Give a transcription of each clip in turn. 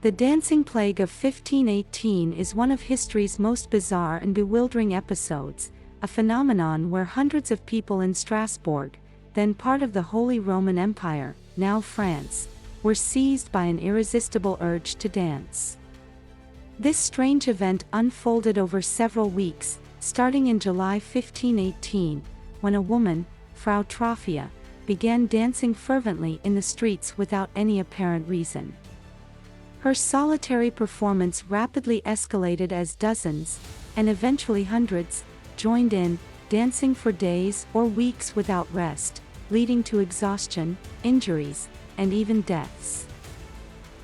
The dancing plague of 1518 is one of history's most bizarre and bewildering episodes, a phenomenon where hundreds of people in Strasbourg, then part of the Holy Roman Empire, now France, were seized by an irresistible urge to dance. This strange event unfolded over several weeks, starting in July 1518, when a woman, Frau Trophia, began dancing fervently in the streets without any apparent reason. Her solitary performance rapidly escalated as dozens, and eventually hundreds, joined in, dancing for days or weeks without rest, leading to exhaustion, injuries, and even deaths.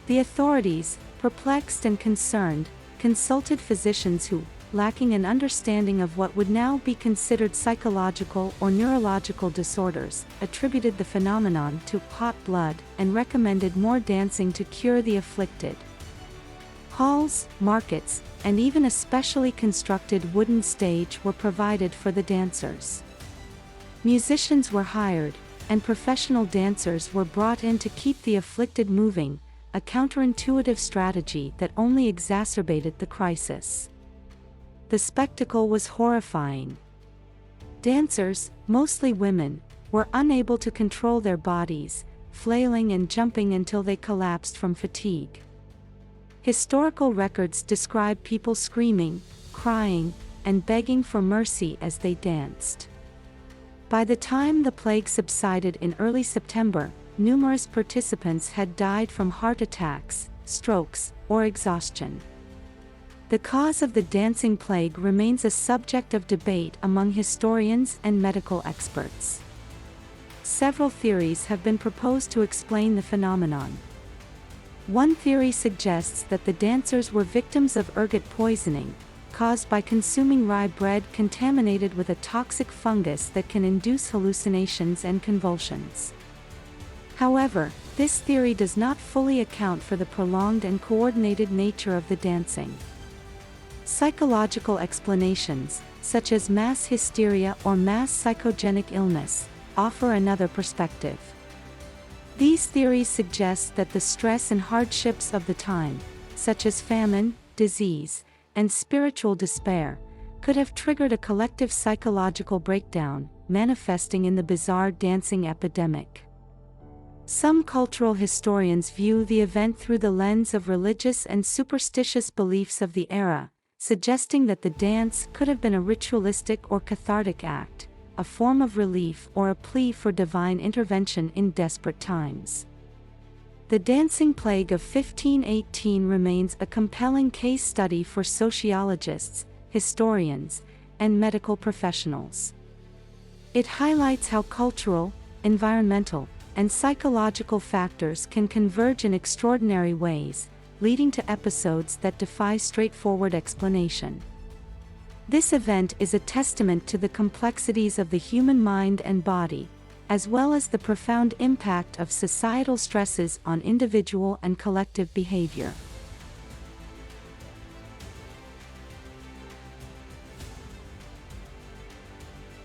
The authorities, perplexed and concerned, consulted physicians who, lacking an understanding of what would now be considered psychological or neurological disorders, attributed the phenomenon to hot blood and recommended more dancing to cure the afflicted. Halls, markets, and even a specially constructed wooden stage were provided for the dancers. Musicians were hired, and professional dancers were brought in to keep the afflicted moving, a counterintuitive strategy that only exacerbated the crisis. The spectacle was horrifying. Dancers, mostly women, were unable to control their bodies, flailing and jumping until they collapsed from fatigue. Historical records describe people screaming, crying, and begging for mercy as they danced. By the time the plague subsided in early September, numerous participants had died from heart attacks, strokes, or exhaustion. The cause of the dancing plague remains a subject of debate among historians and medical experts. Several theories have been proposed to explain the phenomenon. One theory suggests that the dancers were victims of ergot poisoning, caused by consuming rye bread contaminated with a toxic fungus that can induce hallucinations and convulsions. However, this theory does not fully account for the prolonged and coordinated nature of the dancing. Psychological explanations, such as mass hysteria or mass psychogenic illness, offer another perspective. These theories suggest that the stress and hardships of the time, such as famine, disease, and spiritual despair, could have triggered a collective psychological breakdown, manifesting in the bizarre dancing epidemic. Some cultural historians view the event through the lens of religious and superstitious beliefs of the era, suggesting that the dance could have been a ritualistic or cathartic act, a form of relief or a plea for divine intervention in desperate times. The dancing plague of 1518 remains a compelling case study for sociologists, historians, and medical professionals. It highlights how cultural, environmental, and psychological factors can converge in extraordinary ways, leading to episodes that defy straightforward explanation. This event is a testament to the complexities of the human mind and body, as well as the profound impact of societal stresses on individual and collective behavior.